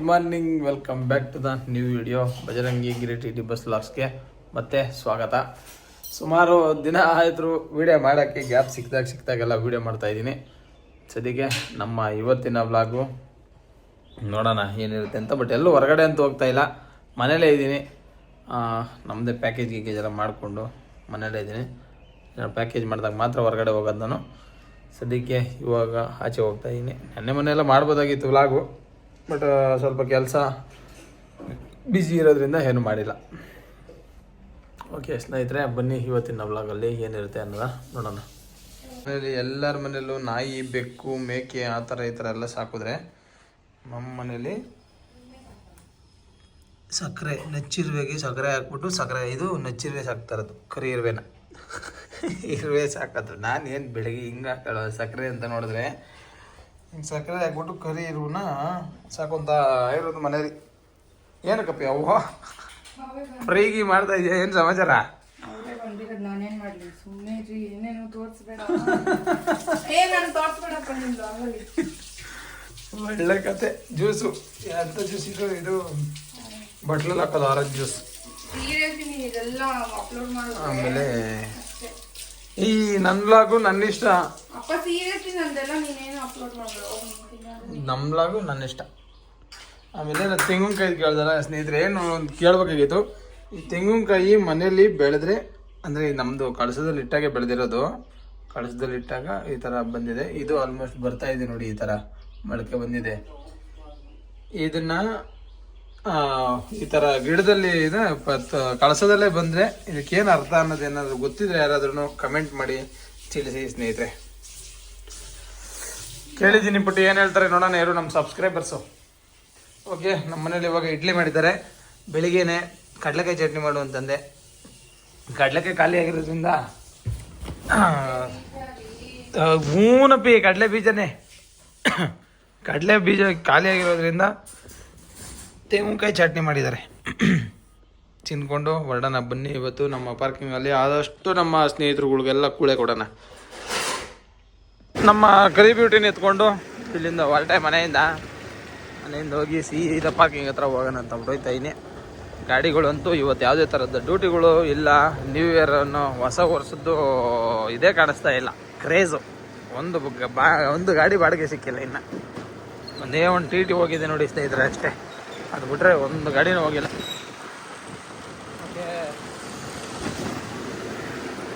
Good morning, welcome back to the new video. Bajarangi ಗಿರಿಟಿ ಬಸ್ ಲಾಗ್ಸ್ಗೆ ಮತ್ತೆ ಸ್ವಾಗತ. ಸುಮಾರು ದಿನ ಆಯಿತು ವಿಡಿಯೋ ಮಾಡೋಕ್ಕೆ, ಗ್ಯಾಪ್ ಸಿಕ್ಕಿದಾಗೆಲ್ಲ ವಿಡಿಯೋ ಮಾಡ್ತಾಯಿದ್ದೀನಿ. ಸದ್ಯಕ್ಕೆ ನಮ್ಮ ಇವತ್ತಿನ ವ್ಲಾಗು ನೋಡೋಣ ಏನಿರುತ್ತೆ ಅಂತ. ಬಟ್ ಎಲ್ಲೂ ಹೊರಗಡೆ ಅಂತೂ ಹೋಗ್ತಾ ಇಲ್ಲ, ಮನೇಲೇ ಇದ್ದೀನಿ. ನಮ್ಮದೇ ಪ್ಯಾಕೇಜ್ ಎಲ್ಲ ಮಾಡಿಕೊಂಡು ಮನೇಲೇ ಇದ್ದೀನಿ. ಪ್ಯಾಕೇಜ್ ಮಾಡಿದಾಗ ಮಾತ್ರ ಹೊರಗಡೆ ಹೋಗೋದು ನಾನು. ಸದ್ಯಕ್ಕೆ ಇವಾಗ ಆಚೆ ಹೋಗ್ತಾಯಿದ್ದೀನಿ. ಮನೆಯೆಲ್ಲ ಮಾಡ್ಬೋದಾಗಿತ್ತು ವ್ಲಾಗು, ಬಟ್ ಸ್ವಲ್ಪ ಕೆಲಸ ಬ್ಯುಸಿ ಇರೋದ್ರಿಂದ ಏನು ಮಾಡಿಲ್ಲ. ಓಕೆ ಸ್ನೇಹಿತರೆ, ಬನ್ನಿ ಇವತ್ತಿನ ವ್ಲಾಗಲ್ಲಿ ಏನಿರುತ್ತೆ ಅನ್ನೋದ ನೋಡೋಣ. ಮನೇಲಿ ಎಲ್ಲರ ಮನೇಲೂ ನಾಯಿ, ಬೆಕ್ಕು, ಮೇಕೆ ಆ ಥರ ಈ ಥರ ಎಲ್ಲ ಸಾಕಿದ್ರೆ, ನಮ್ಮ ಮನೇಲಿ ಸಕ್ಕರೆ ನಚ್ಚಿರುವೆಗೆ ಸಕ್ಕರೆ ಹಾಕ್ಬಿಟ್ಟು ಇದು ನಚ್ಚಿರುವೆ ಸಾಕ್ತಾ ಇರೋದು, ಕರಿ ಇರುವೆನ ಇರುವೆ ಸಾಕೋದು. ನಾನು ಏನು ಬೆಳಗ್ಗೆ ಹಿಂಗೆ ಹಾಕೊಳ್ಳೋ ಸಕ್ಕರೆ ಅಂತ ನೋಡಿದ್ರೆ, ಹಿಂಗೆ ಸಕ್ಕರೆ ಹಾಕ್ಬಿಟ್ಟು ಕರಿ ಇರುವನ್ನ ಸಾಕೊಂತ ಇರೋದು ಮನೇಲಿ. ಏನಕ್ಕಪ್ಪಿ ಅವು ಫ್ರೈಗಿ ಮಾಡ್ತಾ ಇದೆಯಾ? ಏನು ಸಮಾಚಾರ? ನಾನೇನ್ ಮಾಡ್ಲಿ, ಸುಮ್ಮನೆ ಏನೇನು ತೋರಿಸ್ಬೇಡ. ಒಳ್ಳೆ ಕತೆ. ಜ್ಯೂಸು ಎಂತ ಜ್ಯೂಸ್ ಇದು ಬಟ್ಲಲ್ಲಿ ಹಾಕೋದು, ಆರೆಂಜ್ ಜ್ಯೂಸ್. ಆಮೇಲೆ ಈ ನನ್ನ ವ್ಲಾಗು ನನ್ನ ಇಷ್ಟ, ನಮ್ಮ ವ್ಲಾಗು ನನ್ನ ಇಷ್ಟ. ಆಮೇಲೆ ನಾನು ತೆಂಗಿನಕಾಯಿ ಕೇಳ್ದಲ್ಲ ಸ್ನೇಹಿತರೆ, ಏನು ಒಂದು ಕೇಳಬೇಕಾಗಿತ್ತು. ಈ ತೆಂಗಿನಕಾಯಿ ಮನೇಲಿ ಬೆಳೆದ್ರೆ, ಅಂದರೆ ನಮ್ಮದು ಕಳಸದಲ್ಲಿ ಇಟ್ಟಾಗೆ ಬೆಳೆದಿರೋದು, ಕಳಸದಲ್ಲಿ ಇಟ್ಟಾಗ ಈ ಥರ ಬಂದಿದೆ. ಇದು ಆಲ್ಮೋಸ್ಟ್ ಬರ್ತಾ ಇದೆ ನೋಡಿ, ಈ ಥರ ಮೊಳಕೆ ಬಂದಿದೆ. ಇದನ್ನು ಈ ಥರ ಗಿಡದಲ್ಲಿ ಇದೆ ಕಳಸದಲ್ಲೇ ಬಂದರೆ ಇದಕ್ಕೇನು ಅರ್ಥ ಅನ್ನೋದು ಏನಾದರೂ ಗೊತ್ತಿದ್ರೆ ಯಾರಾದ್ರೂ ಕಮೆಂಟ್ ಮಾಡಿ ತಿಳಿಸಿ ಸ್ನೇಹಿತರೆ. ಕೇಳಿದ್ದೀನಿ ಪುಟ್ಟಿ ಏನು ಹೇಳ್ತಾರೆ ನೋಡೋಣ, ಯಾರು ನಮ್ಮ ಸಬ್ಸ್ಕ್ರೈಬರ್ಸು. ಓಕೆ, ನಮ್ಮ ಮನೇಲಿ ಇವಾಗ ಇಡ್ಲಿ ಮಾಡಿದ್ದಾರೆ. ಬೆಳಿಗ್ಗೆನೆ ಕಡಲೆಕಾಯಿ ಚಟ್ನಿ ಮಾಡು ಅಂತಂದೆ. ಕಡಲೆಕಾಯಿ ಖಾಲಿ ಆಗಿರೋದ್ರಿಂದ ಹೂನಪ್ಪಿ ಕಡಲೆ ಬೀಜ ಖಾಲಿ ಆಗಿರೋದ್ರಿಂದ ತೆಂಗಿನಕಾಯಿ ಚಟ್ನಿ ಮಾಡಿದ್ದಾರೆ. ತಿನ್ಕೊಂಡು ಹೊರಡೋಣ ಬನ್ನಿ. ಇವತ್ತು ನಮ್ಮ ಪಾರ್ಕಿಂಗಲ್ಲಿ ಆದಷ್ಟು ನಮ್ಮ ಸ್ನೇಹಿತರುಗಳಿಗೆಲ್ಲ ಕೂಳೆ ಕೊಡೋಣ. ನಮ್ಮ ಕರಿ ಬ್ಯೂಟಿನ ಎತ್ಕೊಂಡು ಇಲ್ಲಿಂದ ಹೊರಟೆ, ಮನೆಯಿಂದ ಹೋಗಿ ಸೀದಾ ಪಾರ್ಕಿಂಗ್ ಹತ್ರ ಹೋಗೋಣ ಅಂತ ಹೊರಡ್ತಾ ಇದ್ದೀನಿ. ಗಾಡಿಗಳಂತೂ ಇವತ್ತು ಯಾವುದೇ ಥರದ ಡ್ಯೂಟಿಗಳು ಇಲ್ಲ. ನ್ಯೂ ಇಯರ್ ಅನ್ನೋ ಹೊಸ ವರ್ಷದ್ದು ಇದೇ ಕಾಣಿಸ್ತಾ ಇಲ್ಲ, ಕ್ರೇಜು. ಒಂದು ಗಾಡಿ ಬಾಡಿಗೆ ಸಿಕ್ಕಿಲ್ಲ ಇನ್ನು. ಒಂದೇ ಒಂದು ಟಿ ಹೋಗಿದೆ ನೋಡಿ ಸ್ನೇಹಿತರೆ, ಅಷ್ಟೇ. ಅದು ಬಿಟ್ರೆ ಒಂದು ಗಾಡಿನೂ ಹೋಗಿಲ್ಲ.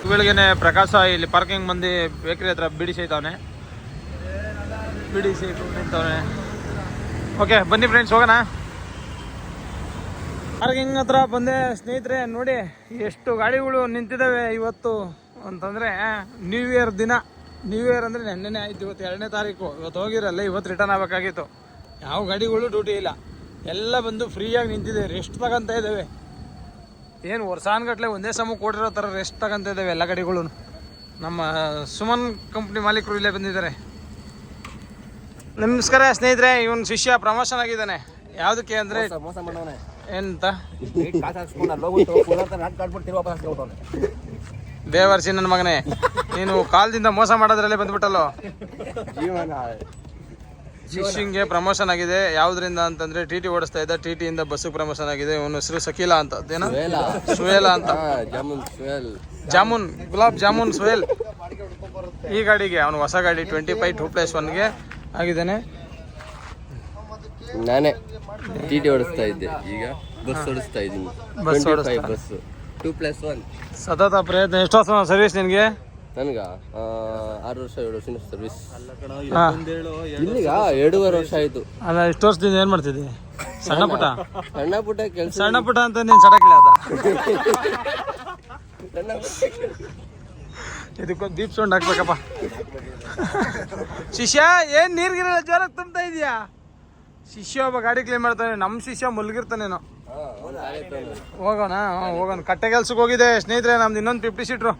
ಬೆಳಗ್ಗೆನೆ ಪ್ರಕಾಶ ಇಲ್ಲಿ ಪಾರ್ಕಿಂಗ್ ಮಂದಿ ಬೇಕ್ರಿ ಹತ್ರ ಬಿಡಿ ಸೇತವನೆ ನಿಂತವನೆ. ಓಕೆ ಬನ್ನಿ ಫ್ರೆಂಡ್ಸ್, ಹೋಗೋಣ. ಪಾರ್ಕಿಂಗ್ ಹತ್ರ ಬಂದೆ ಸ್ನೇಹಿತರೆ. ನೋಡಿ ಎಷ್ಟು ಗಾಡಿಗಳು ನಿಂತಿದ್ದಾವೆ ಇವತ್ತು ಅಂತಂದರೆ. ನ್ಯೂ ಇಯರ್ ದಿನ, ನ್ಯೂ ಇಯರ್ ಅಂದರೆ ನೆನ್ನೆನೇ ಆಯಿತು. ಇವತ್ತು 2ನೇ ತಾರೀಕು. ಇವತ್ತು ಹೋಗಿರಲ್ಲ, ಇವತ್ತು ರಿಟರ್ನ್ ಆಗಬೇಕಾಗಿತ್ತು. ಯಾವ ಗಾಡಿಗಳು ಡ್ಯೂಟಿ ಇಲ್ಲ, ಎಲ್ಲ ಬಂದು ಫ್ರೀಯಾಗಿ ನಿಂತಿದೆ, ರೆಸ್ಟ್ ತಗೊಂತ ಇದ್ದಾವೆ. ಏನು ವರ್ಷಾನ್ಗಟ್ಲೆ ಒಂದೇ ಸಮ ಕೊಟ್ಟಿರೋ ಥರ ರೆಸ್ಟ್ ತಗೊಂತ ಇದ್ದಾವೆ ಎಲ್ಲ ಗಾಡಿಗಳು. ನಮ್ಮ ಸುಮನ್ ಕಂಪ್ನಿ ಮಾಲೀಕರು ಇಲ್ಲೇ ಬಂದಿದ್ದಾರೆ. ನಮಸ್ಕಾರ ಸ್ನೇಹಿತರೆ. ಇವನ್ ಶಿಷ್ಯ ಪ್ರಮೋಷನ್ ಆಗಿದ್ದಾನೆ. ಯಾವುದಕ್ಕೆ ಅಂದರೆ ಎಂತ ದೇವರ್ಸಿ ನನ್ನ ಮಗನೇ, ನೀನು ಕಾಲದಿಂದ ಮೋಸ ಮಾಡೋದ್ರಲ್ಲೇ ಬಂದ್ಬಿಟ್ಟಲ್ಲೋ. ಶಿಷ್ಯಂಗೆ ಪ್ರಮೋಷನ್ ಆಗಿದೆ. ಯಾವುದರಿಂದ ಅಂತಂದ್ರೆ ಟಿ ಓಡಿಸ್ತಾ ಇದ್ದ, ಟಿಯಿಂದ ಬಸ್ಸಿಗೆ ಪ್ರಮೋಷನ್ ಆಗಿದೆ. ಇವನು ಹೆಸರು ಸಕೀಲಾ ಅಂತ, ಅದೇನೋ ಸುಹೇಲಾ ಅಂತ, ಜಾಮೂನ್ ಗುಲಾಬ್ ಜಾಮೂನ್ ಸುಹೇಲ್. ಈ ಗಾಡಿಗೆ ಅವನು ಹೊಸ ಗಾಡಿ 25 2+1ಗೆ ಆಗಿದ್ದಾನೆ. ನಾನೇ ಟಿ ಓಡಿಸ್ತಾ ಇದ್ದೆ, ಈಗ ಬಸ್ ಓಡಿಸ್ತಾ ಇದ್ದೀನಿ. ಬಸ್ 2+1 ಸತತ ಪ್ರಯತ್ನ. ಎಷ್ಟು ವರ್ಷ ಸರ್ವಿಸ್ ನಿನಗೆ? ನನಗ 6 ವರ್ಷ 7 ವರ್ಷ ಸರ್ವಿಸ್. ಇಲ್ಲಿಗ 2.5 ವರ್ಷ ಆಯ್ತು. ಅಲ್ಲ, ಇಷ್ಟು ವರ್ಷದಿಂದ ಏನ್ ಮಾಡ್ತಿದ್ದಿ? ಸಣ್ಣ ಪುಟ್ಟ ಕೆಲಸ. ಸಣ್ಣ ಪುಟ್ಟ ಅಂತ ನೀನ್ ಸಡಕ್ಲಿ ಅದ. ಇದಕ್ಕೊಂದು ದೀಪ್ ಸೌಂಡ್ ಹಾಕ್ಬೇಕಪ್ಪ. ಶಿಷ್ಯ ಏನ್ ನೀರ್ಗಿರಲ್ಲ, ಜೋರಾಗಿ ತುಂಬ್ತಾ ಇದೀಯಾ? ಶಿಷ್ಯ ಒಬ್ಬ ಗಾಡಿ ಕ್ಲೀನ್ ಮಾಡ್ತಾನೆ. ನಮ್ಮ ಶಿಷ್ಯ ಮಲ್ಗಿರ್ತಾನೇನೋ. ಹೋಗೋಣ. ಕಟ್ಟೆ ಕೆಲ್ಸಕ್ಕೆ ಹೋಗಿದೆ ಸ್ನೇಹಿತರೆ. ನಮ್ದು ಇನ್ನೊಂದು 50 ಸೀಟ್ರು.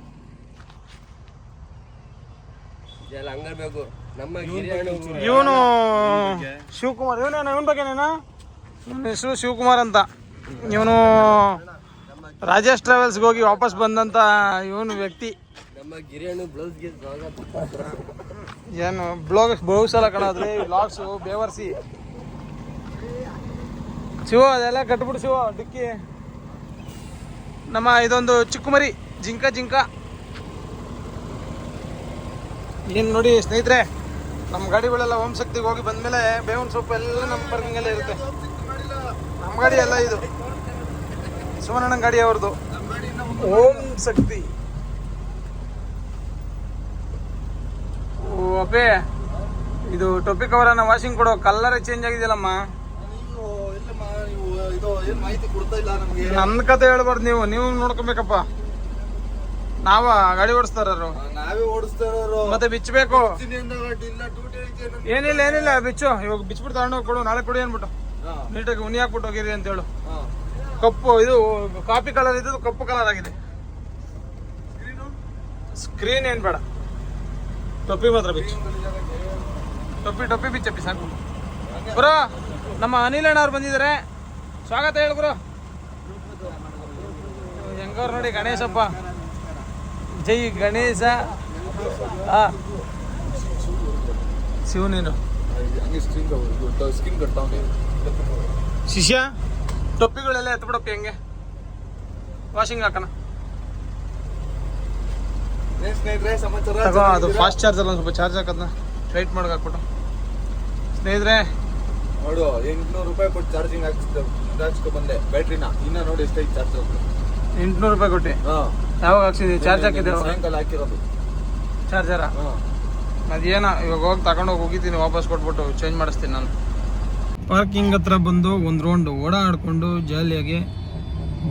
ಇವನು ಶಿವಕುಮಾರ್, ಇವನ ಬಗ್ಗೆನೇನ? ಇವನ ಹೆಸರು ಶಿವಕುಮಾರ್ ಅಂತ. ಇವನು ರಾಜೇಶ್ ಟ್ರಾವೆಲ್ಸ್ಗೆ ಹೋಗಿ ವಾಪಸ್ ಬಂದಂತ ಇವನು ವ್ಯಕ್ತಿ. ಏನು ಬ್ಲಾಗ್ಸ್ ಬಹು ಸಲ ಕಾಣೋದ್ರಿ, ವ್ಲಾಗ್ಸು ಬೇವರ್ಸಿ. ಶಿವ ಅದೆಲ್ಲ ಕಟ್ಬಿಡು ಶಿವ ಡಿಕ್ಕಿ. ನಮ್ಮ ಇದೊಂದು ಚಿಕ್ಕ ಮರಿ ಜಿಂಕ ಏನು ನೋಡಿ ಸ್ನೇಹಿತರೆ, ನಮ್ಮ ಗಾಡಿಗಳೆಲ್ಲ ಓಂ ಶಕ್ತಿಗೆ ಹೋಗಿ ಬಂದಮೇಲೆ ಬೇವಿನ ಸೊಪ್ಪು ಎಲ್ಲ ನಮ್ಮ ಪಾರ್ಕಿಂಗಲ್ಲೇ ಇರುತ್ತೆ. ನಮ್ಮ ಗಾಡಿ ಅಲ್ಲ ಇದು, ಸುಮನಣ್ಣ ಗಾಡಿ ಅವ್ರದ್ದು ಓಂ ಶಕ್ತಿ. ಓ ಅಪ್ಪೇ, ಇದು ಟೊಪ್ಪಿ ಕವರನ್ನ ವಾಷಿಂಗ್ ಕೊಡೋ ಕಲರ್ ಚೇಂಜ್ ಆಗಿದೆಯಲ್ಲಮ್ಮ. ನನ್ನ ಕತೆ ಹೇಳ್ಬಾರ್ದು, ನೀವು ನೋಡ್ಕೊಬೇಕಪ್ಪ. ನಾವ ಗಾಡಿ ಓಡಿಸ್ತಾರು, ನಾವೇ ಓಡಿಸ್ತಾರೋ ಮತ್ತೆ ಬಿಚ್ಚಬೇಕು. ಏನಿಲ್ಲ ಬಿಚ್ಚು. ಇವಾಗ ಬಿಚ್ಬಿಟ್ಟು ತಗೊಂಡೋಗಿ ಕೊಡು, ನಾಳೆ ಕೊಡಿ ಅನ್ಬಿಟ್ಟು ನೀಟಾಗಿ ಉನಿ ಹಾಕ್ಬಿಟ್ಟು ಹೋಗಿರಿ ಅಂತ ಹೇಳು. ಕಪ್ಪು ಇದು ಕಾಫಿ ಕಲರ್ ಇದ್ದು ಕಪ್ಪು ಕಲರ್ ಆಗಿದೆ. ಸ್ಕ್ರೀನ್ ಏನ್ ಬೇಡ, ಟೊಪ್ಪಿ ಮಾತ್ರ ಬಿಚ್ಚು. ಟೊಪ್ಪಿ ಬಿಚ್ಚಪ್ಪಿ ಸಾಕು. ಗುರು ನಮ್ಮ ಅನಿಲ್ ಅಣ್ಣ ಅವ್ರು ಬಂದಿದ್ದಾರೆ, ಸ್ವಾಗತ ಹೇಳು ಗುರು. ಹೆಂಗವ್ರು ನೋಡಿ ಗಣೇಶಪ್ಪ, ಜೈ ಗಣೇಶ. ಶಿವ ನೀನು ಶಿಷ್ಯ ಟೊಪ್ಪಿಗಳೆಲ್ಲ ಎತ್ಬಿಡಪ್ಪಿ ಹೆಂಗೆ ವಾಷಿಂಗ್ ಹಾಕೋಣ. ಅದು ಫಾಸ್ಟ್ ಚಾರ್ಜ್ ಅಲ್ಲ, ಸ್ವಲ್ಪ ಚಾರ್ಜ್ ಹಾಕೋದನ್ನ ಲೈಟ್ ಮಾಡಿ ಹಾಕ್ಬಿಟ್ಟು. ಸ್ನೇಹಿತರೆ ನೋಡು, 800 ರೂಪಾಯಿ ಕೊಟ್ಟು ಚಾರ್ಜಿಂಗ್ ಹಾಕ್ಸ್ಕೊ ಬಂದೆ ಬ್ಯಾಟ್ರಿನ. ಇನ್ನ ನೋಡಿ ಎಷ್ಟೈತೆ ಚಾರ್ಜ್. 800 ರೂಪಾಯಿ ಕೊಟ್ಟು ಯಾವಾಗ ಹಾಕ್ಸಿದ್ವಿ? ಚಾರ್ಜ್ ಹಾಕಿದ್ದೆ ಸಾಯಂಕಾಲ ಹಾಕಿರೋದು ಚಾರ್ಜರ. ಅದೇನ ಇವಾಗ ಹೋಗಿ ತಗೊಂಡೋಗಿ ಹೋಗಿದ್ದೀನಿ, ವಾಪಸ್ ಕೊಟ್ಬಿಟ್ಟು ಚೇಂಜ್ ಮಾಡಿಸ್ತೀನಿ ನಾನು. ಪಾರ್ಕಿಂಗ್ ಹತ್ರ ಬಂದು ಒಂದು ರೌಂಡ್ ಓಡಾಡ್ಕೊಂಡು ಜಾಲಿಯಾಗಿ,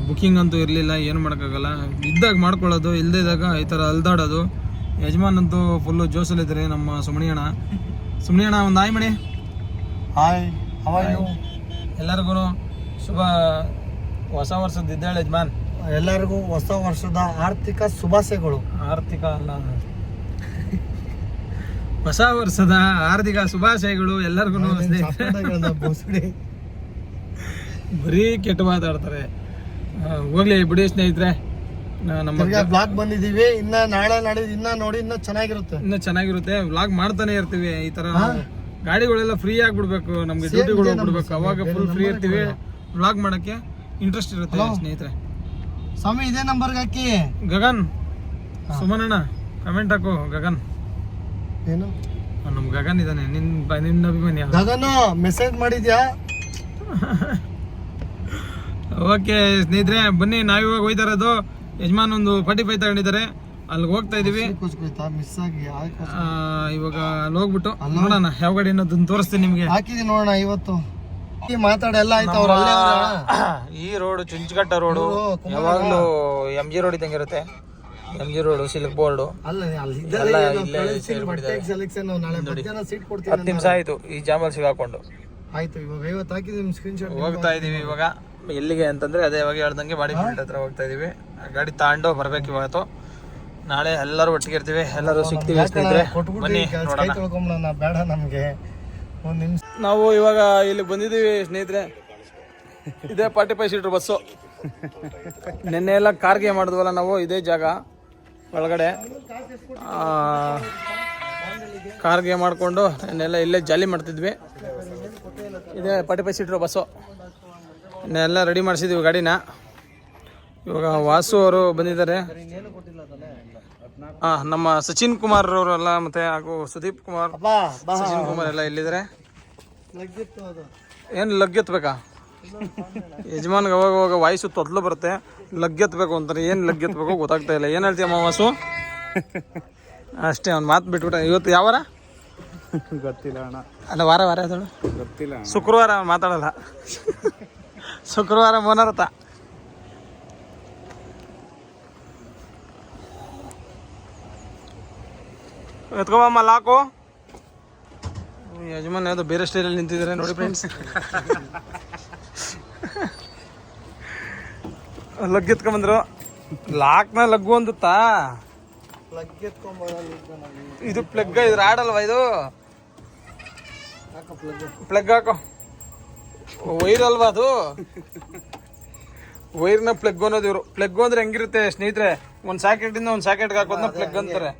ಬುಕ್ಕಿಂಗ್ ಅಂತೂ ಇರಲಿಲ್ಲ, ಏನು ಮಾಡೋಕ್ಕಾಗಲ್ಲ. ಇದ್ದಾಗ ಮಾಡ್ಕೊಳ್ಳೋದು, ಇಲ್ಲದೇ ಇದ್ದಾಗ ಈ ಥರ ಅಲ್ದಾಡೋದು. ಯಜಮಾನ್ ಅಂತೂ ಫುಲ್ಲು ಜೋಸಲ್ಲಿದ್ದಾರೆ ನಮ್ಮ ಸುಮಣಿಯಣ್ಣ. ಸುಮಣಿಯಣ್ಣ ಒಂದು ಹಾಯ್ ಮಣಿ. ಹಾಯ್, ಎಲ್ಲರಿಗೂ ಶುಭ ಹೊಸ ವರ್ಷದ ಇದ್ದಾಳೆ ಯಜಮಾನ್. ಎಲ್ಲರಿಗೂ ಹೊಸ ವರ್ಷದ ಆರ್ಥಿಕ ಶುಭಾಶಯಗಳು. ಆರ್ಥಿಕ ಅಲ್ಲ, ಹೊಸ ವರ್ಷದ ಆರ್ಥಿಕ ಶುಭಾಶಯಗಳು ಎಲ್ಲರಿಗೂ. ಬರೀ ಕೆಟ್ಟ ಮಾತಾಡ್ತಾರೆ. ಹೋಗ್ಲಿ ಬಿಡಿ ಸ್ನೇಹಿತರೆ, ನಮ್ಮ ಬ್ಲಾಗ್ ಬಂದಿದೀವಿ. ಇನ್ನ ನಾಳೆ ನಾಡಿದ್ದು ಇನ್ನ ನೋಡಿ ಇನ್ನ ಚೆನ್ನಾಗಿರುತ್ತೆ. ವ್ಲಾಗ್ ಮಾಡ್ತಾನೆ ಇರ್ತೀವಿ. ಈ ತರ ಗಾಡಿಗಳೆಲ್ಲ ಫ್ರೀ ಆಗ್ಬಿಡ್ಬೇಕು, ನಮ್ಗೆ ಡ್ಯೂಟಿಗಳು ಹೋಗ್ಬಿಡ್ಬೇಕು, ಅವಾಗ ಫುಲ್ ಫ್ರೀ ಇರ್ತೀವಿ. ವ್ಲಾಗ್ ಮಾಡಕ್ಕೆ ಇಂಟ್ರೆಸ್ಟ್ ಇರುತ್ತೆ ಸ್ನೇಹಿತರೆ. ಸ್ವಾಮಿ ಇದೇ ನಂಬರ್ಗೆ ಹಾಕಿ. ಗಗನ್ ಸುಮನಣ್ಣ ಕಮೆಂಟ್ ಹಾಕು. ಗಗನ್ ಏನು? ನಮ್ ಗಗನ್ ಇದಾನೆ, ನಿನ್ನ ಅಭಿಮಾನಿ. ಗಗನ್ ಮೆಸೇಜ್ ಮಾಡಿದ್ಯಾ? ಓಕೆ ಸ್ನೇಹಿತರೆ, ಬನ್ನಿ. ನಾವಿವಾಗ ಹೋಯ್ತಾ ಇರೋದು, ಯಜಮಾನ್ ಒಂದು 45 ತಗೊಂಡಿದ್ದಾರೆ, ಅಲ್ಲಿಗೆ ಹೋಗ್ತಾ ಇದೀವಿ. ಮಿಸ್ ಆಗಿ ಇವಾಗ ಅಲ್ಲಿ ಹೋಗ್ಬಿಟ್ಟು ನೋಡೋಣ ಯಾವ ಗಾಡಿ ಅನ್ನೋದನ್ನ ತೋರಿಸ್ತೀನಿ ನಿಮ್ಗೆ. ಹಾಕಿದೀನಿ ನೋಡೋಣ ಇವತ್ತು. ಮಾತಾಡೆಲ್ಲ ಆಯ್ತು. ಈ ರೋಡ್ ಚುಂಚಘಟ್ಟ ರೋಡು ಯಾವಾಗ್ಲೂ MG ರೋಡ್ ಇದ್ದಂಗೆ ಇರುತ್ತೆ. MG road, silk board. 10 ನಿಮಿಷ ಆಯ್ತು ಈ ಜಾಮಲ್ಲಿ ಸಿಗಾಕೊಂಡು. ಆಯ್ತು, ಇವಾಗ 50 ಹಾಕಿದೀನಿ ಸ್ಕ್ರೀನ್ ಶಾಟ್. ಹೋಗ್ತಾ ಇದೀವಿ ಇವಾಗ ಎಲ್ಲಿಗೆ ಅಂತಂದ್ರೆ, ಅದೇ ಇವಾಗ ಹೇಳ್ದಂಗೆ ಬಾಡಿ ಬಿಲ್ಡ್ ಹತ್ರ ಹೋಗ್ತಾ ಇದೀವಿ. ಗಾಡಿ ತಗೊಂಡು ಬರ್ಬೇಕು ಇವತ್ತು. ನಾಳೆ ಎಲ್ಲರೂ ಒಟ್ಟಿಗೆ ಇರ್ತೀವಿ, ಎಲ್ಲರೂ ಸಿಗ್ತೀವಿ ಸ್ನೇಹಿತರೆ. ಬನ್ನಿ ನೋಡೋಣ. ಬೇಡ ನಮ್ಗೆ ಒಂದ್ ನಿಮಿಷ. ನಾವು ಇವಾಗ ಇಲ್ಲಿ ಬಂದಿದ್ದೀವಿ ಸ್ನೇಹಿತರೆ. ಇದೇ 45 ಸೀಟರ್ ಬಸ್ಸು. ನಿನ್ನೆ ಎಲ್ಲ ಕಾರ್ಗೆ ಮಾಡಿದ್ವಲ್ಲ ನಾವು, ಇದೇ ಜಾಗ ಒಳಗಡೆ ಕಾರ್ಗೆ ಮಾಡಿಕೊಂಡು ನೆನ್ನೆಲ್ಲ ಇಲ್ಲೇ ಜಾಲಿ ಮಾಡ್ತಿದ್ವಿ. ಇದೇ 45 ಸೀಟರ್ ಬಸ್ಸು. ನೆನ್ನೆಲ್ಲ ರೆಡಿ ಮಾಡಿಸಿದ್ವಿ ಗಾಡಿನ. ಇವಾಗ ವಾಸು ಅವರು ಬಂದಿದ್ದಾರೆ. ನಮ್ಮ ಸಚಿನ್ ಕುಮಾರ್ ಅವರೆಲ್ಲ, ಮತ್ತೆ ಹಾಗೂ ಸುದೀಪ್ ಕುಮಾರ್, ಸಚಿನ್ ಕುಮಾರ್ ಎಲ್ಲ ಇಲ್ಲಿದ್ದಾರೆ. ಏನು ಲಗ್ಗೆತ್ಬೇಕಾ? ಯಜಮಾನ್ಗೆ ಅವಾಗ ವಾಯ್ಸು ತೊದಲು ಬರುತ್ತೆ, ಲಗ್ಗೆತ್ಬೇಕು ಅಂತಾರೆ. ಏನು ಲಗ್ಗೆತ್ಬೇಕು ಗೊತ್ತಾಗ್ತಾ ಇಲ್ಲ. ಏನು ಹೇಳ್ತೀಯಮ್ಮ ವಾಸು? ಅಷ್ಟೇ, ಅವ್ನು ಮಾತು ಬಿಟ್ಬಿಟ್ಟ. ಇವತ್ತು ಯಾವ ವಾರ ಗೊತ್ತಿಲ್ಲ ಅಣ್ಣ. ಅಲ್ಲ, ವಾರ ಅದಳು ಗೊತ್ತಿಲ್ಲ. ಶುಕ್ರವಾರ ಮಾತಾಡಲ್ಲ. ಶುಕ್ರವಾರ ಮೋನರತ. ಎತ್ಕೋಬಮ್ಮ ಲಾಕು. ಯಜಮಾನ್ ಯಾವ್ದೋ ಬೇರೆ ಸ್ಟೈಲಲ್ಲಿ ನಿಂತಿದ್ದಾರೆ ನೋಡಿ ಫ್ರೆಂಡ್ಸ್. ಲಗ್ ಎತ್ಕೊಂಬಂದ್ರು. ಲಾಕ್ನ ಲಗ್ಗು ಅಂದುತ್ತಾ? ಇದು ಪ್ಲಗ್, ಇದು ಆಡಲ್ವಾ? ಇದು ಪ್ಲಗ್ ಹಾಕೋ. ವೈರ್ ಅಲ್ವಾ ಅದು? ವೈರ್ನ ಪ್ಲಗ್ ಅನ್ನೋದು ಇವರು. ಪ್ಲಗ್ ಅಂದ್ರೆ ಹೆಂಗಿರುತ್ತೆ ಸ್ನೇಹಿತರೆ, ಒಂದು ಸಾಕೆಟಿಂದ ಒಂದು ಸಾಕೆಟ್ಗೆ ಹಾಕೋದನ್ನ ಪ್ಲಗ್ ಅಂತಾರೆ.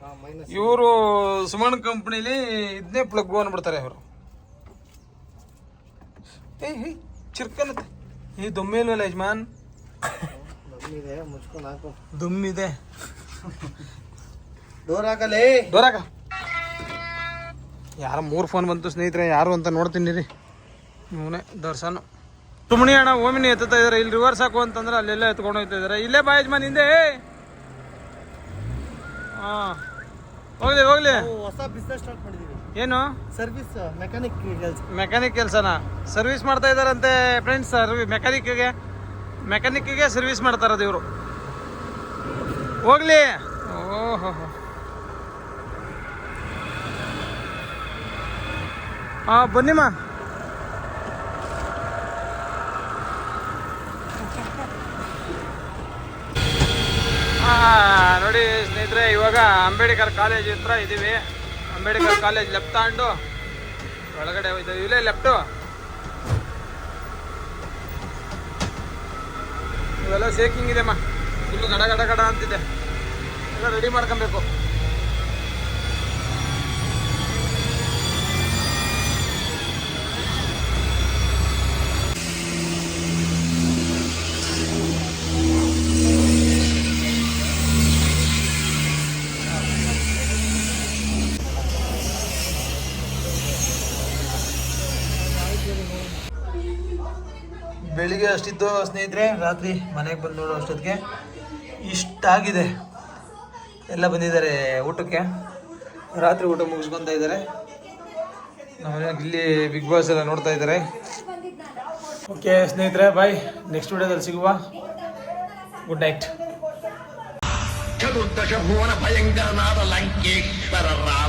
ಇವರು ಸುಮನ್ ಕಂಪ್ನಿಲಿ ಇದನ್ನೇ ಪ್ಲಗ್ ಅಂದ್ಬಿಡ್ತಾರೆ ಇವರು. ಚಿರ್ಕನತ್ತೆ ಈ ದೊಮ್ಮೆ ಇಲ್ವಲ್ಲ ಯಜಮಾನ್? ಇದೆ ಮುಚ್ಕೊಂಡು ಹಾಕು. ದುಮ್ಮಿದೆ. ಡೋರ್ ಹಾಕಲೇ. ಡೋರಾಕ ಯಾರ 3 ಫೋನ್ ಬಂತು ಸ್ನೇಹಿತರೆ, ಯಾರು ಅಂತ ನೋಡ್ತೀನಿ ರೀ. ಇವನೇ ದರ್ಶನ್. ಸುಮ್ಮನೆ ಅಣ್ಣ ಓಮಿನಿ ಎತ್ತುತ್ತಾ ಇದಾರೆ. ಇಲ್ಲಿ ರಿವರ್ಸ್ ಹಾಕು ಅಂತಂದ್ರೆ ಅಲ್ಲೆಲ್ಲ ಎತ್ಕೊಂಡು ಹೋಗ್ತಾ ಇದಾರೆ. ಇಲ್ಲೇ ಬಾ ಯಜಮಾನ್ ಹಿಂದೆ. ಹಾಂ ಹೋಗ್ಲಿ ಹೋಗ್ಲಿ. ಹೊಸ ಬಿಸ್ನೆಸ್ ಸ್ಟಾರ್ಟ್ ಮಾಡಿದೀವಿ. ಏನು? ಸರ್ವಿಸ್ ಮೆಕ್ಯಾನಿಕ್ ಕೆಲಸ. ಮೆಕ್ಯಾನಿಕ್ ಕೆಲಸನ ಸರ್ವಿಸ್ ಮಾಡ್ತಾ ಇದಾರಂತೆ ಫ್ರೆಂಡ್ಸ್. ಮೆಕ್ಯಾನಿಕ್ಕಿಗೆ ಸರ್ವಿಸ್ ಮಾಡ್ತಾರದು ಇವರು. ಹೋಗ್ಲಿ. ಓಹೋ ಹಾಂ ಬನ್ನಿಮ್ಮ. ನೋಡಿ ಸ್ನೇಹಿತರೆ, ಇವಾಗ ಅಂಬೇಡ್ಕರ್ ಕಾಲೇಜ್ ಹತ್ರ ಇದ್ದೀವಿ. ಅಂಬೇಡ್ಕರ್ ಕಾಲೇಜ್ ಲೆಫ್ಟ್ ತಗೊಂಡು ಒಳಗಡೆ ಹೋಯ್ತೇವೆ. ಇಲ್ಲೇ ಲೆಫ್ಟು. ಇವೆಲ್ಲ ಶೇಕಿಂಗ್ ಇದೆಮ್ಮ, ಫುಲ್ಲು ಗಡ ಗಡ ಗಡ ಅಂತಿದೆ. ಎಲ್ಲ ರೆಡಿ ಮಾಡ್ಕೊಬೇಕು. ಬೆಳಿಗ್ಗೆ ಅಷ್ಟಿತ್ತು ಸ್ನೇಹಿತರೆ, ರಾತ್ರಿ ಮನೆಗೆ ಬಂದು ನೋಡೋ ಅಷ್ಟೊತ್ತಿಗೆ ಇಷ್ಟಾಗಿದೆ. ಎಲ್ಲ ಬಂದಿದ್ದಾರೆ ಊಟಕ್ಕೆ. ರಾತ್ರಿ ಊಟ ಮುಗಿಸ್ಕೊತಾ ಇದ್ದಾರೆ. ನಮ್ಮ ಇಲ್ಲಿ ಬಿಗ್ ಬಾಸ್ ಎಲ್ಲ ನೋಡ್ತಾ ಇದ್ದಾರೆ. ಓಕೆ ಸ್ನೇಹಿತರೆ, ಬಾಯ್. ನೆಕ್ಸ್ಟ್ ವಿಡಿಯೋದಲ್ಲಿ ಸಿಗುವ. Good night. ಚತುರ್ದಶ ಭುವನ ಭಯಂಕರನಾದ ಲಂಕೇಶ್ವರ ರಾಮ